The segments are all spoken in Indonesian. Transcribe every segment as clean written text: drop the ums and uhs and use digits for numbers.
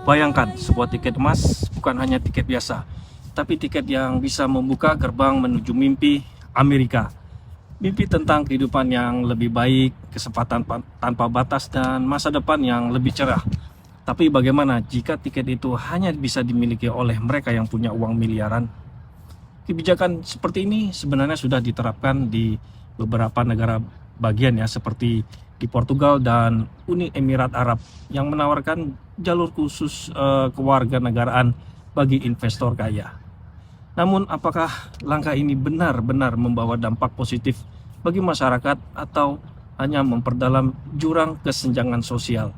Bayangkan sebuah tiket emas bukan hanya tiket biasa, tapi tiket yang bisa membuka gerbang menuju mimpi Amerika. Mimpi tentang kehidupan yang lebih baik, kesempatan tanpa batas, dan masa depan yang lebih cerah. Tapi bagaimana jika tiket itu hanya bisa dimiliki oleh mereka yang punya uang miliaran? Kebijakan seperti ini sebenarnya sudah diterapkan di beberapa negara bagian ya, seperti di Portugal dan Uni Emirat Arab yang menawarkan jalur khusus kewarganegaraan bagi investor kaya. Namun apakah langkah ini benar-benar membawa dampak positif bagi masyarakat atau hanya memperdalam jurang kesenjangan sosial?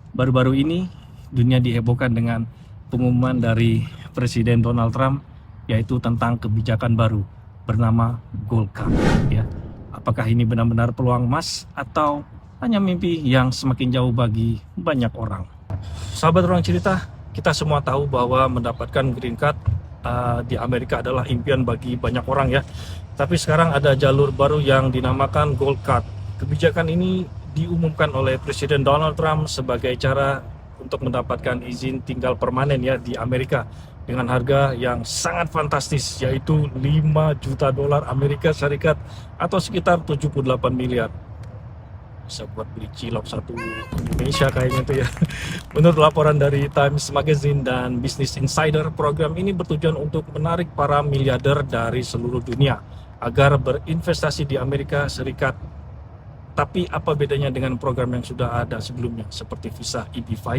Baru-baru ini dunia dihebohkan dengan pengumuman dari Presiden Donald Trump, yaitu tentang kebijakan baru bernama Gold Card ya. Apakah ini benar-benar peluang emas atau hanya mimpi yang semakin jauh bagi banyak orang? Sahabat Ruang Cerita, kita semua tahu bahwa mendapatkan green card di Amerika adalah impian bagi banyak orang ya. Tapi sekarang ada jalur baru yang dinamakan Gold Card. Kebijakan ini diumumkan oleh Presiden Donald Trump sebagai cara untuk mendapatkan izin tinggal permanen ya di Amerika dengan harga yang sangat fantastis, yaitu 5 juta dolar Amerika Serikat atau sekitar 78 miliar. Bisa buat beli cilok satu Indonesia kayaknya tuh ya. Menurut laporan dari Times Magazine dan Business Insider, program ini bertujuan untuk menarik para miliarder dari seluruh dunia agar berinvestasi di Amerika Serikat. Tapi apa bedanya dengan program yang sudah ada sebelumnya seperti visa EB-5?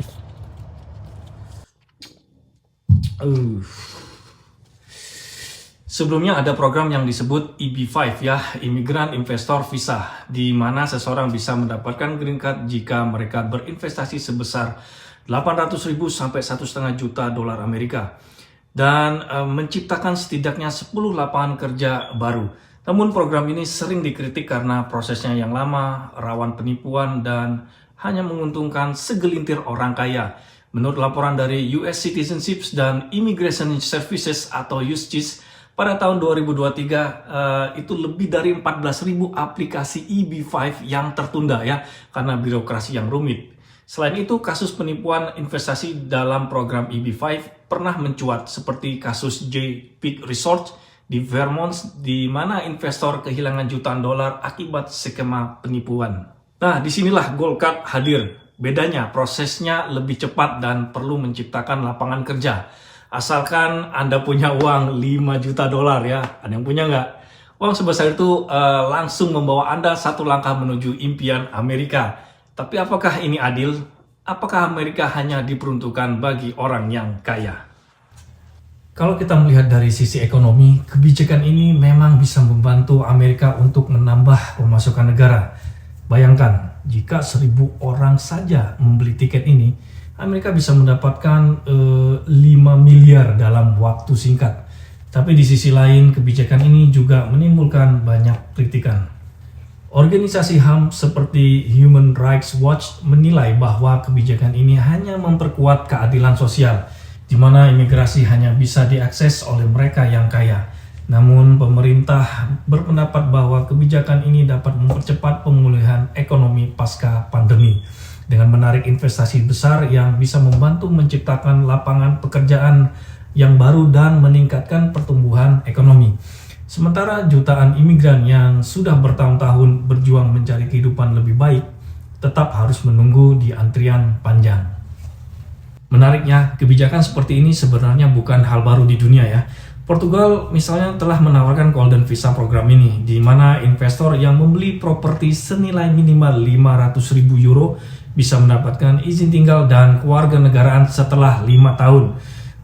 Sebelumnya ada program yang disebut EB-5 ya, Immigrant Investor Visa, di mana seseorang bisa mendapatkan green card jika mereka berinvestasi sebesar 800.000 sampai 1,5 juta dolar Amerika dan menciptakan setidaknya 10 lapangan kerja baru. Namun program ini sering dikritik karena prosesnya yang lama, rawan penipuan, dan hanya menguntungkan segelintir orang kaya. Menurut laporan dari US Citizenship dan Immigration Services atau USCIS, pada tahun 2023 itu lebih dari 14.000 aplikasi EB-5 yang tertunda ya karena birokrasi yang rumit. Selain itu, kasus penipuan investasi dalam program EB-5 pernah mencuat seperti kasus J. Peak Resort di Vermont di mana investor kehilangan jutaan dolar akibat skema penipuan. Nah, disinilah Gold Card hadir. Bedanya, prosesnya lebih cepat dan perlu menciptakan lapangan kerja. Asalkan Anda punya uang 5 juta dolar ya. Ada yang punya nggak? Uang sebesar itu langsung membawa Anda satu langkah menuju impian Amerika. Tapi apakah ini adil? Apakah Amerika hanya diperuntukkan bagi orang yang kaya? Kalau kita melihat dari sisi ekonomi, kebijakan ini memang bisa membantu Amerika untuk menambah pemasukan negara. Bayangkan, jika 1.000 orang saja membeli tiket ini, Amerika bisa mendapatkan 5 miliar dalam waktu singkat. Tapi di sisi lain, kebijakan ini juga menimbulkan banyak kritikan. Organisasi HAM seperti Human Rights Watch menilai bahwa kebijakan ini hanya memperkuat keadilan sosial, di mana imigrasi hanya bisa diakses oleh mereka yang kaya. Namun pemerintah berpendapat bahwa kebijakan ini dapat mempercepat pemulihan ekonomi pasca pandemi dengan menarik investasi besar yang bisa membantu menciptakan lapangan pekerjaan yang baru dan meningkatkan pertumbuhan ekonomi. Sementara jutaan imigran yang sudah bertahun-tahun berjuang mencari kehidupan lebih baik tetap harus menunggu di antrian panjang. Menariknya, kebijakan seperti ini sebenarnya bukan hal baru di dunia ya. Portugal misalnya telah menawarkan Golden Visa program ini, di mana investor yang membeli properti senilai minimal 500.000 euro bisa mendapatkan izin tinggal dan kewarganegaraan setelah 5 tahun.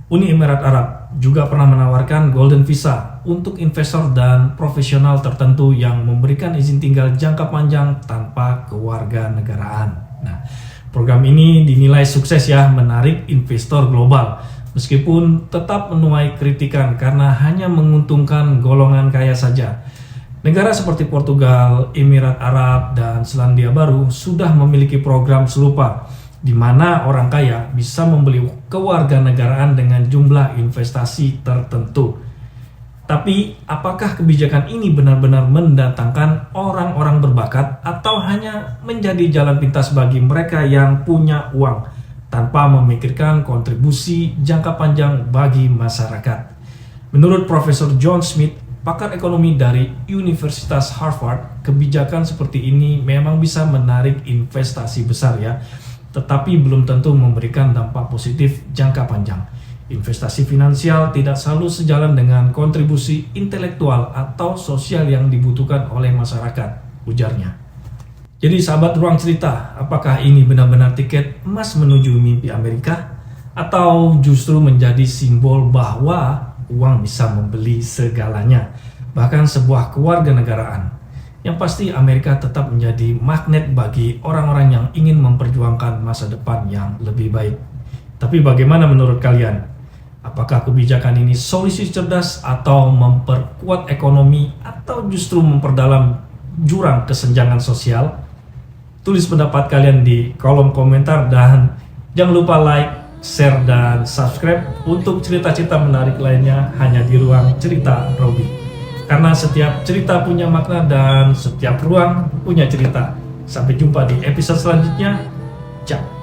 Uni Emirat Arab juga pernah menawarkan Golden Visa untuk investor dan profesional tertentu yang memberikan izin tinggal jangka panjang tanpa kewarganegaraan. Nah, program ini dinilai sukses ya, menarik investor global, meskipun tetap menuai kritikan karena hanya menguntungkan golongan kaya saja. Negara seperti Portugal, Emirat Arab, dan Selandia Baru sudah memiliki program serupa, di mana orang kaya bisa membeli kewarganegaraan dengan jumlah investasi tertentu. Tapi Tapi, apakah kebijakan ini benar-benar mendatangkan orang-orang berbakat atau hanya menjadi jalan pintas bagi mereka yang punya uang tanpa memikirkan kontribusi jangka panjang bagi masyarakat? Menurut Profesor John Smith, pakar ekonomi dari Universitas Harvard, kebijakan seperti ini memang bisa menarik investasi besar ya, tetapi belum tentu memberikan dampak positif jangka panjang. Investasi finansial tidak selalu sejalan dengan kontribusi intelektual atau sosial yang dibutuhkan oleh masyarakat, ujarnya. Jadi sahabat Ruang Cerita, apakah ini benar-benar tiket emas menuju mimpi Amerika? Atau justru menjadi simbol bahwa uang bisa membeli segalanya, bahkan sebuah kewarganegaraan? Yang pasti Amerika tetap menjadi magnet bagi orang-orang yang ingin memperjuangkan masa depan yang lebih baik. Tapi bagaimana menurut kalian? Apakah kebijakan ini solusi cerdas atau memperkuat ekonomi atau justru memperdalam jurang kesenjangan sosial? Tulis pendapat kalian di kolom komentar dan jangan lupa like, share, dan subscribe untuk cerita-cerita menarik lainnya hanya di Ruang Cerita Robi. Karena setiap cerita punya makna dan setiap ruang punya cerita. Sampai jumpa di episode selanjutnya. Ciao.